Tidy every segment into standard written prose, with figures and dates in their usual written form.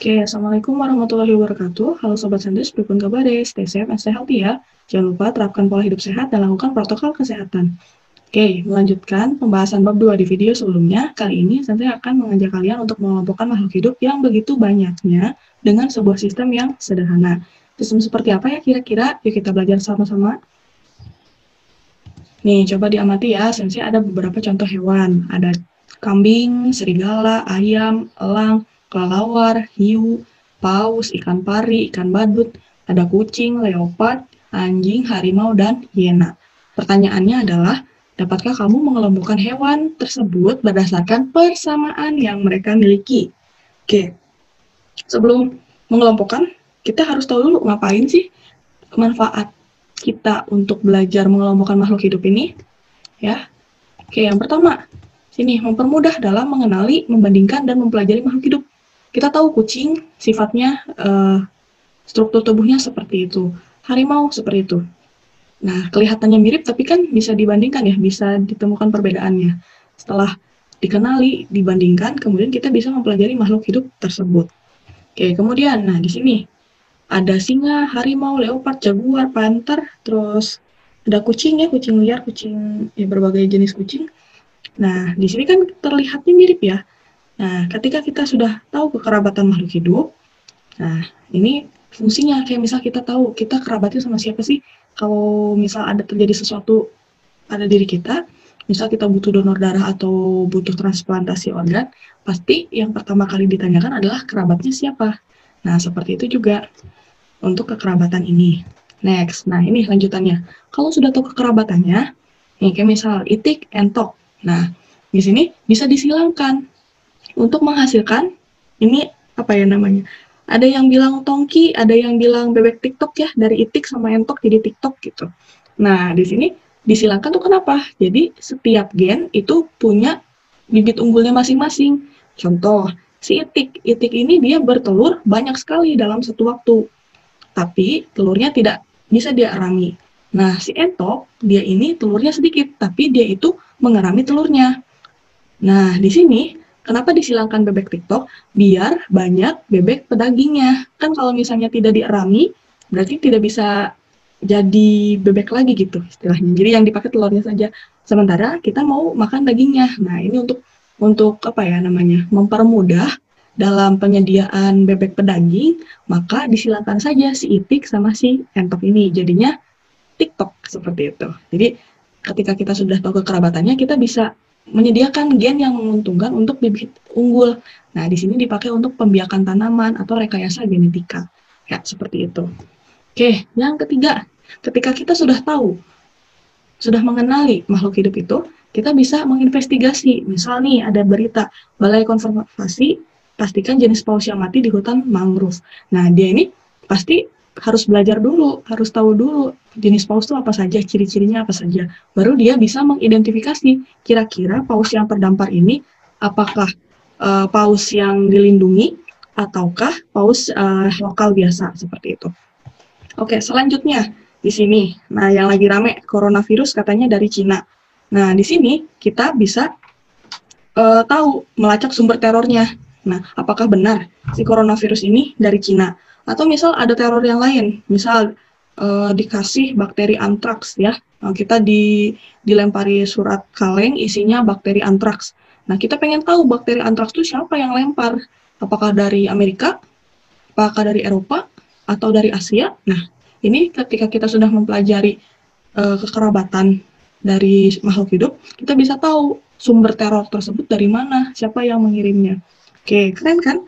Oke, Assalamualaikum warahmatullahi wabarakatuh. Halo Sobat Sanders, berikut kabar stay safe and stay healthy ya. Jangan lupa terapkan pola hidup sehat dan lakukan protokol kesehatan. Oke, melanjutkan pembahasan bab 2 di video sebelumnya. Kali ini saya akan mengajak kalian untuk mengelompokkan makhluk hidup yang begitu banyaknya dengan sebuah sistem yang sederhana. Sistem seperti apa ya kira-kira? Yuk kita belajar sama-sama. Nih, coba diamati ya. Sensei ada beberapa contoh hewan. Ada kambing, serigala, ayam, elang, kelelawar, hiu, paus, ikan pari, ikan badut, ada kucing, leopard, anjing, harimau, dan hiena. Pertanyaannya adalah, dapatkah kamu mengelompokkan hewan tersebut berdasarkan persamaan yang mereka miliki? Oke, sebelum mengelompokkan, kita harus tahu dulu ngapain sih manfaat kita untuk belajar mengelompokkan makhluk hidup ini. Ya, oke, yang pertama, sini mempermudah dalam mengenali, membandingkan, dan mempelajari makhluk hidup. Kita tahu kucing sifatnya struktur tubuhnya seperti itu, harimau seperti itu. Nah, kelihatannya mirip tapi kan bisa dibandingkan ya, bisa ditemukan perbedaannya. Setelah dikenali, dibandingkan, kemudian kita bisa mempelajari makhluk hidup tersebut. Oke, kemudian, nah di sini ada singa, harimau, leopard, jaguar, panther, terus ada kucing ya, kucing liar, kucing ya berbagai jenis kucing. Nah, di sini kan terlihatnya mirip ya. Nah, ketika kita sudah tahu kekerabatan makhluk hidup, nah ini fungsinya kayak misal kita tahu kita kerabatnya sama siapa sih. Kalau misal ada terjadi sesuatu pada diri kita, misal kita butuh donor darah atau butuh transplantasi organ, pasti yang pertama kali ditanyakan adalah kerabatnya siapa. Nah, seperti itu juga untuk kekerabatan ini. Next, nah ini lanjutannya. Kalau sudah tahu kekerabatannya, nih kayak misal itik, entok. Nah, di sini bisa disilangkan untuk menghasilkan ini apa ya namanya? Ada yang bilang tongki, ada yang bilang bebek TikTok ya, dari itik sama entok jadi TikTok gitu. Nah, di sini disilangkan tuh kenapa? Jadi setiap gen itu punya bibit unggulnya masing-masing. Contoh, si itik. Itik ini dia bertelur banyak sekali dalam satu waktu, tapi telurnya tidak bisa dia arami. Nah, si entok, dia ini telurnya sedikit, tapi dia itu mengerami telurnya. Nah, di sini, kenapa disilangkan bebek TikTok? Biar banyak bebek pedagingnya. Kan kalau misalnya tidak diarami, berarti tidak bisa jadi bebek lagi gitu istilahnya. Jadi yang dipakai telurnya saja. Sementara kita mau makan dagingnya. Nah, ini untuk apa ya namanya? Mempermudah dalam penyediaan bebek pedaging, maka disilangkan saja si itik sama si entok ini. Jadinya TikTok seperti itu. Jadi ketika kita sudah tahu kekerabatannya, kita bisa menyediakan gen yang menguntungkan untuk bibit unggul. Nah, di sini dipakai untuk pembiakan tanaman atau rekayasa genetika. Ya, seperti itu. Oke, yang ketiga, ketika kita sudah tahu, sudah mengenali makhluk hidup itu, kita bisa menginvestigasi. Misal nih, ada berita, Balai Konservasi pastikan jenis paus yang mati di hutan mangrove. Nah, dia ini pasti harus belajar dulu, harus tahu dulu jenis paus itu apa saja, ciri-cirinya apa saja. Baru dia bisa mengidentifikasi kira-kira paus yang terdampar ini apakah paus yang dilindungi ataukah paus lokal biasa seperti itu. Oke, selanjutnya di sini. Nah, yang lagi rame coronavirus katanya dari Cina. Nah, di sini kita bisa tahu melacak sumber terornya. Nah, apakah benar si coronavirus ini dari Cina? Atau misal ada teror yang lain, misal dikasih bakteri antraks ya. Nah, kita dilempari surat kaleng isinya bakteri antraks. Nah, kita pengen tahu bakteri antraks itu siapa yang lempar? Apakah dari Amerika? Apakah dari Eropa? Atau dari Asia? Nah, ini ketika kita sudah mempelajari kekerabatan dari makhluk hidup, kita bisa tahu sumber teror tersebut dari mana, siapa yang mengirimnya. Oke, keren kan?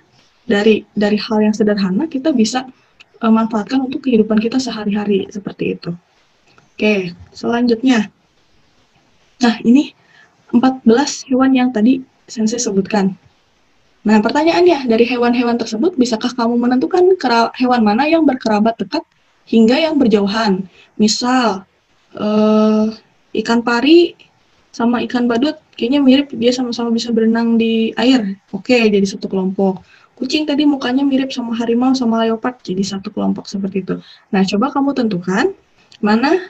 Dari hal yang sederhana kita bisa manfaatkan untuk kehidupan kita sehari-hari seperti itu. Oke, selanjutnya. Nah, ini 14 hewan yang tadi Sensei sebutkan. Nah, pertanyaannya, dari hewan-hewan tersebut, bisakah kamu menentukan hewan mana yang berkerabat dekat hingga yang berjauhan? Misal, ikan pari sama ikan badut kayaknya mirip, dia sama-sama bisa berenang di air. Oke, jadi satu kelompok. Kucing tadi mukanya mirip sama harimau sama leopard, jadi satu kelompok seperti itu. Nah, coba kamu tentukan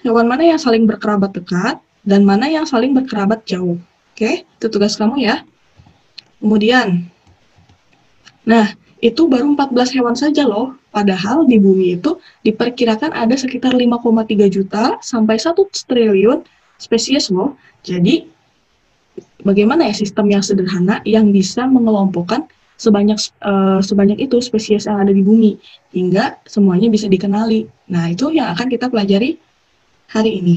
hewan mana yang saling berkerabat dekat dan mana yang saling berkerabat jauh. Oke, itu tugas kamu ya. Kemudian, nah, itu baru 14 hewan saja loh. Padahal di bumi itu diperkirakan ada sekitar 5,3 juta sampai 1 triliun spesies loh. Jadi bagaimana ya sistem yang sederhana yang bisa mengelompokkan sebanyak itu spesies yang ada di bumi hingga semuanya bisa dikenali. Nah, itu yang akan kita pelajari hari ini.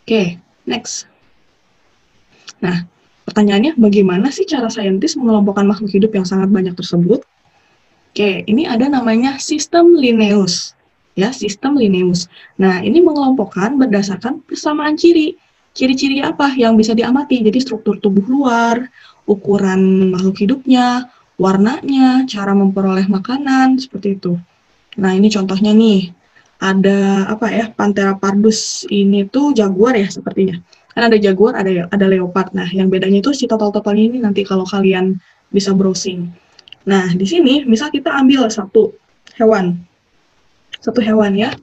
Oke, next. Nah, pertanyaannya bagaimana sih cara saintis mengelompokkan makhluk hidup yang sangat banyak tersebut? Oke, ini ada namanya sistem Linnaeus. Ya, sistem Linnaeus. Nah, ini mengelompokkan berdasarkan persamaan ciri. Ciri-ciri apa yang bisa diamati? Jadi struktur tubuh luar, ukuran makhluk hidupnya, warnanya, cara memperoleh makanan, seperti itu. Nah, ini contohnya nih. Ada apa ya? Panthera pardus ini tuh jaguar ya sepertinya. Kan ada jaguar, ada leopard. Nah, yang bedanya itu si total-totalnya ini nanti kalau kalian bisa browsing. Nah, di sini misal kita ambil satu hewan. Satu hewan ya.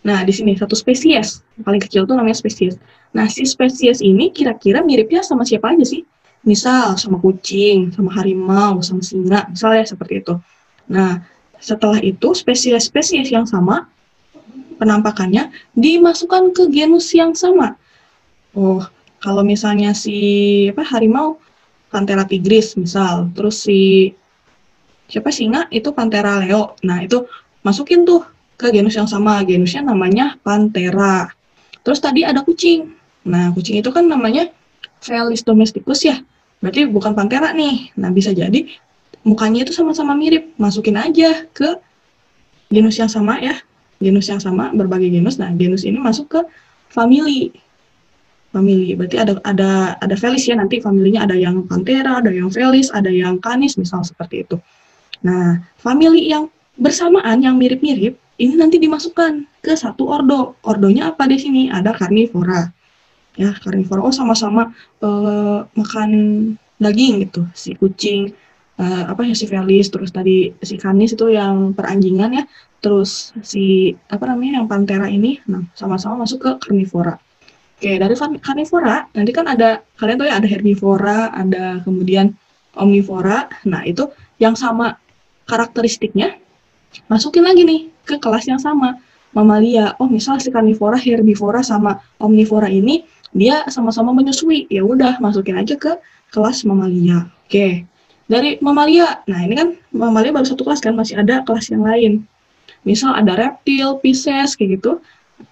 Nah, di sini satu spesies. Yang paling kecil tuh namanya spesies. Nah, si spesies ini kira-kira miripnya sama siapa aja sih? Misal sama kucing, sama harimau, sama singa, misalnya seperti itu. Nah, setelah itu spesies-spesies yang sama penampakannya dimasukkan ke genus yang sama. Oh, kalau misalnya si harimau Panthera tigris misal, terus si singa itu Panthera leo. Nah, itu masukin tuh ke genus yang sama, genusnya namanya Panthera. Terus tadi ada kucing. Nah, kucing itu kan namanya Felis domesticus ya. Berarti bukan Panthera nih. Nah, bisa jadi mukanya itu sama-sama mirip. Masukin aja ke genus yang sama ya. Genus yang sama, berbagai genus. Nah, genus ini masuk ke famili. Famili. Berarti ada Felis ya, nanti familinya ada yang Panthera, ada yang Felis, ada yang Canis misal seperti itu. Nah, famili yang bersamaan yang mirip-mirip ini nanti dimasukkan ke satu ordo. Ordonya apa di sini? Ada karnivora. Ya, karnivora. Oh, sama-sama makan daging gitu. Si kucing, si Felis, terus tadi si Canis itu yang peranjingan ya. Terus si yang Panthera ini, nah sama-sama masuk ke karnivora. Oke, dari karnivora nanti kan ada, kalian tahu ya, ada herbivora, ada kemudian omnivora. Nah, itu yang sama karakteristiknya masukin lagi nih ke kelas yang sama, mamalia. Oh, misal si karnivora, herbivora sama omnivora ini dia sama-sama menyusui. Ya udah, masukin aja ke kelas mamalia. Oke. Dari mamalia. Nah, ini kan mamalia baru satu kelas kan, masih ada kelas yang lain. Misal ada reptil, Pisces kayak gitu.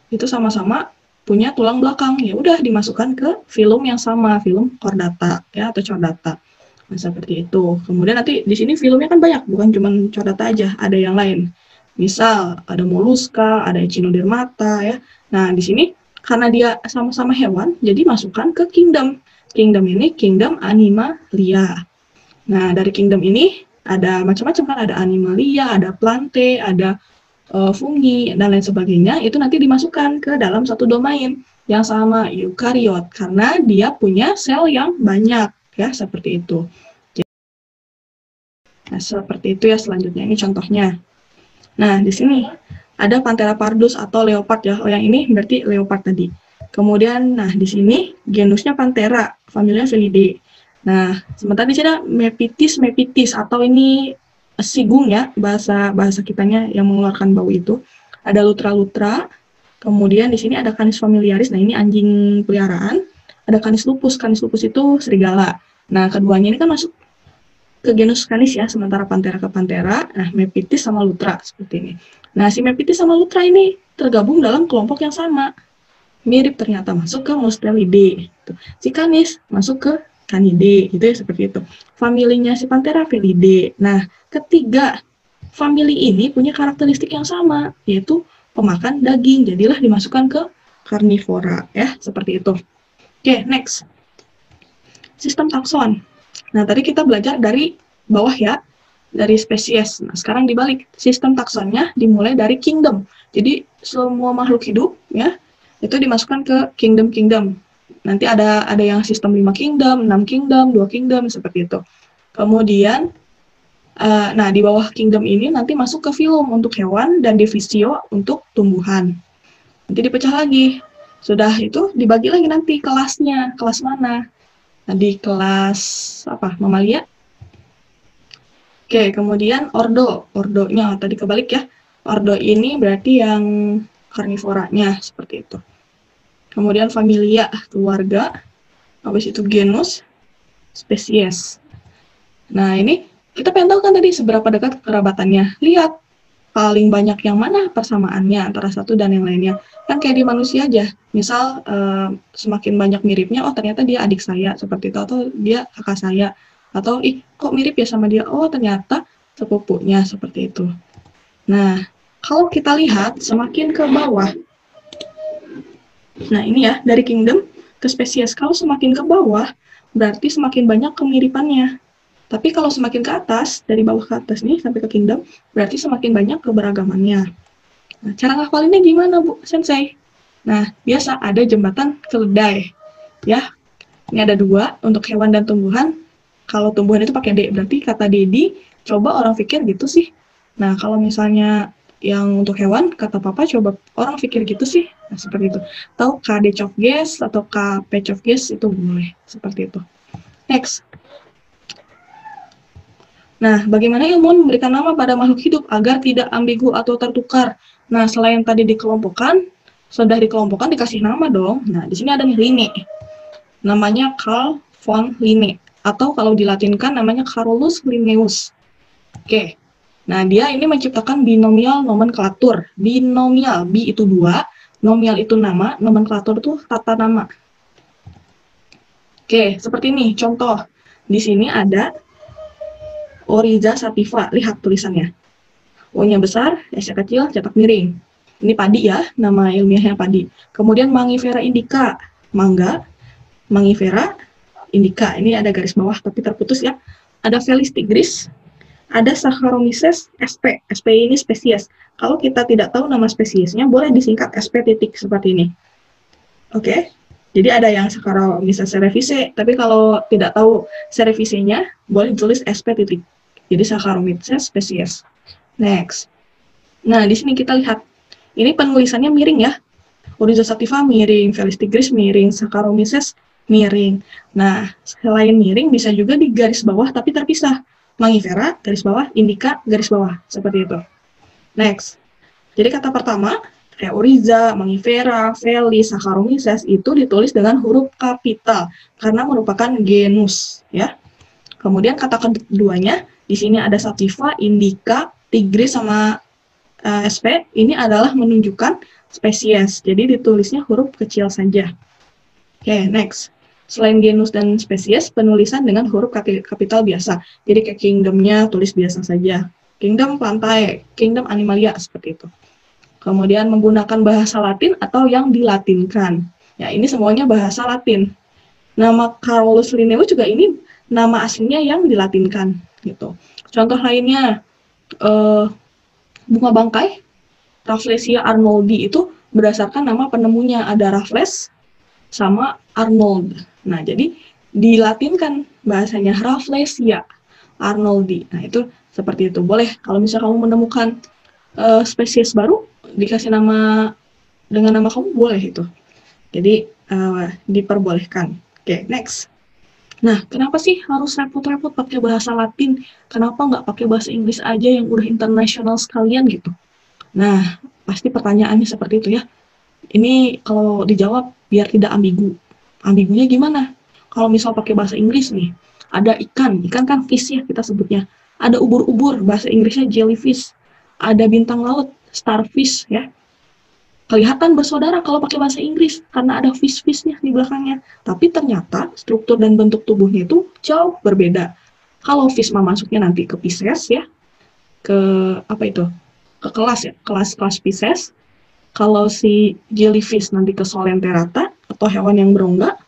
Itu sama-sama punya tulang belakang. Ya udah dimasukkan ke filum yang sama, filum Chordata ya atau Chordata. Nah, seperti itu. Kemudian nanti di sini filmnya kan banyak, bukan cuma Chordata aja, ada yang lain. Misal ada Mollusca, ada Echinodermata ya. Nah, di sini karena dia sama-sama hewan, jadi masukkan ke kingdom. Kingdom ini kingdom Animalia. Nah, dari kingdom ini ada macam-macam kan, ada Animalia, ada Plantae, ada fungi dan lain sebagainya. Itu nanti dimasukkan ke dalam satu domain yang sama, eukariot, karena dia punya sel yang banyak. Ya, seperti itu. Nah, seperti itu ya selanjutnya. Ini contohnya. Nah, di sini ada Panthera pardus atau leopard ya. Oh, yang ini berarti leopard tadi. Kemudian, nah di sini genusnya Panthera, familinya Felidae. Nah, sementara di sini ada Mepitis atau ini sigung ya, bahasa kitanya yang mengeluarkan bau itu. Ada Lutra. Kemudian di sini ada Canis familiaris. Nah, ini anjing peliharaan. Ada Canis lupus. Canis lupus itu serigala. Nah, keduanya ini kan masuk ke genus Canis ya, sementara Panthera ke Panthera. Nah, Mepitis sama Lutra seperti ini. Nah, si Mepitis sama Lutra ini tergabung dalam kelompok yang sama. Mirip ternyata, masuk ke Mustelidae. Si Canis masuk ke Canidae, gitu ya, seperti itu. Familinya si Panthera Felidae. Nah, ketiga famili ini punya karakteristik yang sama, yaitu pemakan daging. Jadilah dimasukkan ke karnivora ya, seperti itu. Oke, next. Sistem takson. Nah, tadi kita belajar dari bawah ya, dari spesies. Nah, sekarang dibalik. Sistem taksonnya dimulai dari kingdom. Jadi, semua makhluk hidup ya, itu dimasukkan ke kingdom. Nanti ada yang sistem 5 kingdom, 6 kingdom, 2 kingdom, seperti itu. Kemudian, nah di bawah kingdom ini nanti masuk ke filum untuk hewan dan divisio untuk tumbuhan. Nanti dipecah lagi. Sudah itu dibagi lagi nanti kelasnya, kelas mana. Nah, di kelas mamalia Oke, kemudian ordo. Ordonya tadi kebalik ya. Ordo ini berarti yang karnivoranya seperti itu. Kemudian familia, keluarga. Habis itu genus, spesies. Nah, ini kita pengen tahu kan tadi seberapa dekat kerabatannya. Lihat, paling banyak yang mana persamaannya antara satu dan yang lainnya. Kan kayak di manusia aja. Misal, semakin banyak miripnya, oh ternyata dia adik saya, seperti itu. Atau dia kakak saya. Atau, ih kok mirip ya sama dia? Oh ternyata sepupunya, seperti itu. Nah, kalau kita lihat semakin ke bawah, nah ini ya, dari kingdom ke spesies. Kalau semakin ke bawah, berarti semakin banyak kemiripannya. Tapi kalau semakin ke atas, dari bawah ke atas nih, sampai ke kingdom, berarti semakin banyak keberagamannya. Nah, cara ngapalinnya gimana, Bu Sensei? Nah, biasa ada jembatan keledai. Ya, ini ada 2 untuk hewan dan tumbuhan. Kalau tumbuhan itu pakai D, berarti kata Dedi, coba orang pikir gitu sih. Nah, kalau misalnya yang untuk hewan, kata Papa coba orang pikir gitu sih. Nah, seperti itu. Tahu K D of gas atau K P of gas itu boleh. Seperti itu. Next. Nah, bagaimana ilmuwan memberikan nama pada makhluk hidup agar tidak ambigu atau tertukar? Nah, selain tadi dikelompokkan, sudah dikelompokkan dikasih nama dong. Nah, di sini ada nih Linne. Namanya Carl von Linne. Atau kalau dilatinkan namanya Carolus Linnaeus. Oke. Nah, dia ini menciptakan binomial nomenklatur. Binomial, bi itu 2, nomial itu nama, nomenklatur itu tata nama. Oke, seperti ini contoh. Di sini ada Oryza sativa, lihat tulisannya. O-nya besar, S-nya kecil, cetak miring. Ini padi ya, nama ilmiahnya padi. Kemudian Mangifera indica, mangga, Mangifera indica. Ini ada garis bawah tapi terputus ya. Ada Felis tigris, ada Saccharomyces sp. Sp ini spesies. Kalau kita tidak tahu nama spesiesnya, boleh disingkat sp titik seperti ini. Oke. Jadi ada yang Saccharomyces cerevisiae, tapi kalau tidak tahu cerevisiae-nya, boleh ditulis sp titik. Jadi Saccharomyces spesies. Next. Nah, di sini kita lihat. Ini penulisannya miring ya. Oryza sativa miring, Felis tigris miring, Saccharomyces miring. Nah, selain miring bisa juga di garis bawah tapi terpisah. Mangifera, garis bawah, indica, garis bawah. Seperti itu. Next. Jadi kata pertama, kayak Oryza, Mangifera, Felis, Saccharomyces itu ditulis dengan huruf kapital karena merupakan genus, ya. Kemudian kata keduanya, di sini ada sativa, indica, tigris sama sp, ini adalah menunjukkan spesies. Jadi ditulisnya huruf kecil saja. Oke, next. Selain genus dan spesies, penulisan dengan huruf kapital biasa. Jadi kayak kingdom-nya tulis biasa saja. Kingdom pantai, kingdom animalia, seperti itu. Kemudian menggunakan bahasa Latin atau yang dilatinkan. Ya, ini semuanya bahasa Latin. Nama Carolus Linnaeus juga ini nama aslinya yang dilatinkan. Gitu. Contoh lainnya, bunga bangkai, Rafflesia arnoldi itu berdasarkan nama penemunya. Ada Raffles sama Arnold. Nah, jadi dilatinkan bahasanya Rafflesia arnoldi. Nah, itu seperti itu. Boleh kalau misalnya kamu menemukan spesies baru, dikasih nama dengan nama kamu, boleh itu. Jadi, diperbolehkan. Oke, next. Nah, kenapa sih harus repot-repot pakai bahasa Latin? Kenapa nggak pakai bahasa Inggris aja yang udah internasional sekalian gitu? Nah, pasti pertanyaannya seperti itu ya. Ini kalau dijawab biar tidak ambigu. Ambigunya gimana? Kalau misal pakai bahasa Inggris nih, ada ikan kan fish ya kita sebutnya. Ada ubur-ubur, bahasa Inggrisnya jellyfish. Ada bintang laut, starfish ya. Kelihatan bersaudara kalau pakai bahasa Inggris karena ada fish-fishnya di belakangnya. Tapi ternyata struktur dan bentuk tubuhnya itu jauh berbeda. Kalau fish mah masuknya nanti ke Pisces ya, ke apa itu? Ke kelas ya, kelas Pisces. Kalau si jellyfish nanti ke Solenterata atau hewan yang berongga.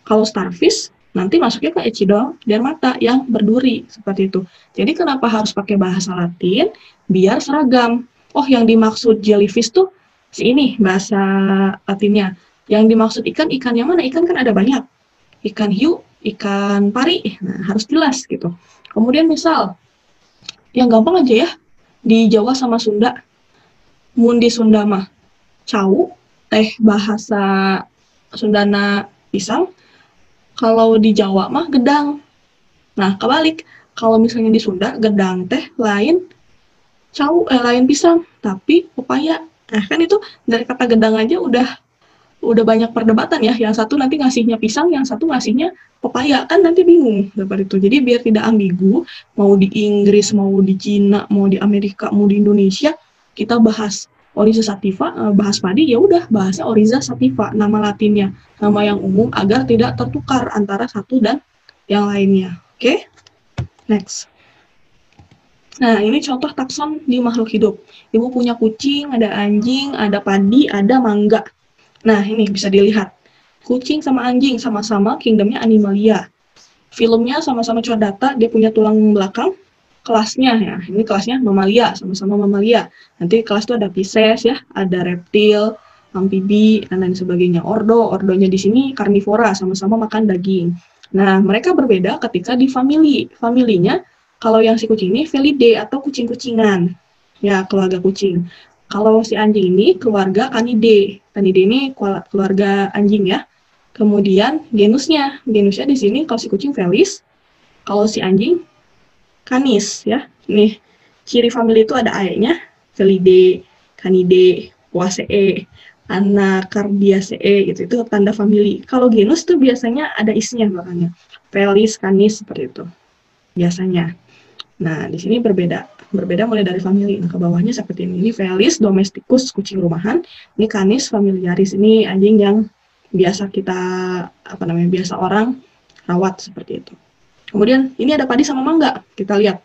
Kalau starfish nanti masuknya ke Echinodermata yang berduri seperti itu. Jadi kenapa harus pakai bahasa Latin? Biar seragam. Oh, yang dimaksud jellyfish tuh si ini bahasa Latinnya. Yang dimaksud ikan yang mana? Ikan kan ada banyak. Ikan hiu, ikan pari. Nah, harus jelas gitu. Kemudian misal yang gampang aja ya, di Jawa sama Sunda. Mun di Sunda mah cau, bahasa Sundana pisang. Kalau di Jawa mah gedang. Nah, kebalik. Kalau misalnya di Sunda, gedang teh lain lain pisang, tapi pepaya. Nah, kan itu dari kata gedang aja udah banyak perdebatan ya. Yang satu nanti ngasihnya pisang, yang satu ngasihnya pepaya. Kan nanti bingung seperti itu. Jadi biar tidak ambigu, mau di Inggris, mau di Cina, mau di Amerika, mau di Indonesia, kita bahas Oryza sativa, bahas padi, ya udah bahasnya Oryza sativa, nama latinnya, nama yang umum agar tidak tertukar antara satu dan yang lainnya. Oke? Next. Nah, ini contoh takson di makhluk hidup. Ibu punya kucing, ada anjing, ada padi, ada mangga. Nah, ini bisa dilihat. Kucing sama anjing sama-sama kingdomnya Animalia. Filmnya sama-sama chordata, dia punya tulang belakang. Kelasnya ya, ini kelasnya mamalia, sama-sama mamalia. Nanti kelas itu ada Pisces ya, ada reptil, amfibi, dan lain sebagainya. Ordonya di sini karnivora, sama-sama makan daging. Nah, mereka berbeda ketika di family. Familinya, kalau yang si kucing ini Felidae atau kucing-kucingan. Ya, keluarga kucing. Kalau si anjing ini keluarga Canidae. Canidae ini keluarga anjing ya. Kemudian genusnya di sini kalau si kucing Felis, kalau si anjing Canis ya. Nih, ciri family itu ada AE-nya, Felidae, Canidae, Poaceae, Anacardiaceae gitu. Itu tanda family. Kalau genus tuh biasanya ada isinya belakangnya. Felis, Canis seperti itu. Biasanya. Nah, di sini berbeda mulai dari family. Nah, ke bawahnya seperti ini. Ini Felis domesticus, kucing rumahan. Ini Canis familiaris, ini anjing yang biasa kita biasa orang rawat seperti itu. Kemudian ini ada padi sama mangga. Kita lihat.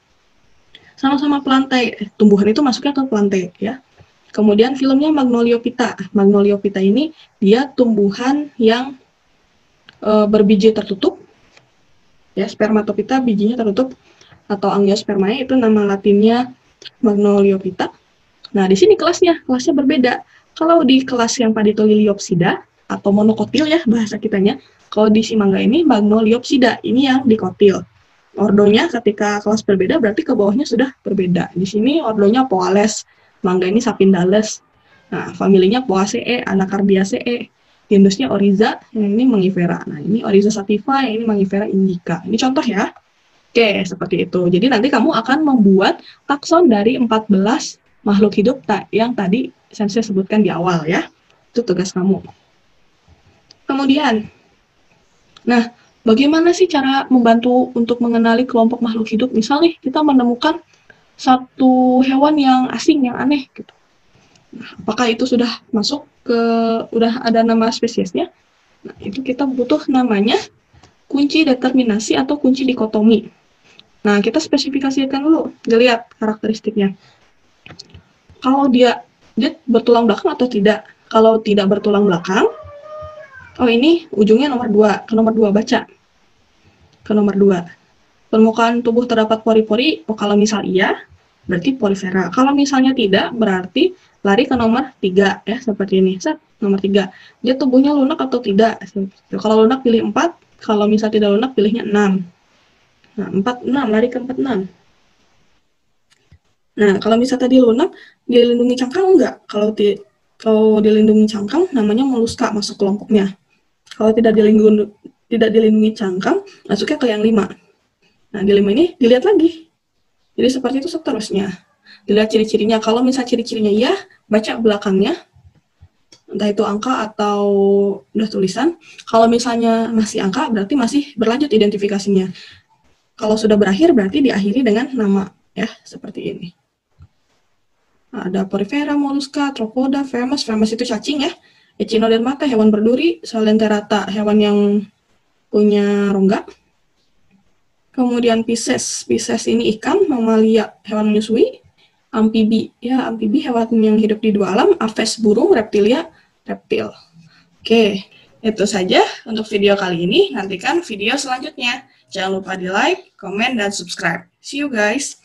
Sama-sama plantae. Tumbuhan itu masuknya ke plantae ya. Kemudian filmnya Magnoliophyta. Magnoliophyta ini dia tumbuhan yang berbiji tertutup. Ya, spermatophyta bijinya tertutup, atau angiospermae itu nama latinnya Magnoliophyta. Nah, di sini kelasnya berbeda. Kalau di kelas yang Paditoliliopsida atau monokotil ya bahasa kitanya, kalau di si mangga ini Magnoliopsida, ini yang dikotil. Ordonya ketika kelas berbeda berarti ke bawahnya sudah berbeda. Di sini ordonya Poales, mangga ini Sapindales. Nah, familinya Poaceae, Anacardiaceae. Genusnya Oryza, yang ini Mangifera. Nah, ini Oryza sativa, yang ini Mangifera indica. Ini contoh ya. Oke, seperti itu. Jadi nanti kamu akan membuat takson dari 14 makhluk hidup yang tadi saya sebutkan di awal ya. Itu tugas kamu. Kemudian, nah, bagaimana sih cara membantu untuk mengenali kelompok makhluk hidup? Misal nih, kita menemukan satu hewan yang asing, yang aneh gitu. Nah, apakah itu sudah masuk udah ada nama spesiesnya? Nah, itu kita butuh namanya kunci determinasi atau kunci dikotomi. Nah, kita spesifikasikan dulu, dilihat karakteristiknya. Kalau dia bertulang belakang atau tidak. Kalau tidak bertulang belakang, oh ini ujungnya nomor 2. Ke nomor 2 baca. Ke nomor 2. Permukaan tubuh terdapat pori-pori, kalau misal iya, berarti porifera. Kalau misalnya tidak, berarti lari ke nomor 3 ya, seperti ini. Set, nomor 3. Dia tubuhnya lunak atau tidak. Kalau lunak pilih 4, kalau misal tidak lunak pilihnya 6. Nah, 6, lari ke 46. Nah, kalau misal tadi lunak, dilindungi cangkang enggak? Kalau dilindungi cangkang, namanya moluska, masuk kelompoknya. Kalau tidak dilindungi cangkang, masuknya ke yang 5. Nah, di 5 ini dilihat lagi. Jadi seperti itu seterusnya. Dilihat ciri-cirinya. Kalau misal ciri-cirinya iya, baca belakangnya. Entah itu angka atau udah tulisan. Kalau misalnya masih angka, berarti masih berlanjut identifikasinya. Kalau sudah berakhir, berarti diakhiri dengan nama. Ya, seperti ini. Ada porifera, moluska, tropoda, vermes. Vermes itu cacing ya. Echinodermata, hewan berduri. Salenterata, hewan yang punya rongga. Kemudian Pisces. Pisces ini ikan, mamalia, hewan menyusui. Amfibi, ya amfibi hewan yang hidup di 2 alam. Aves, burung. Reptilia, reptil. Oke, itu saja untuk video kali ini. Nantikan video selanjutnya. Jangan lupa di like, komen, dan subscribe. See you guys!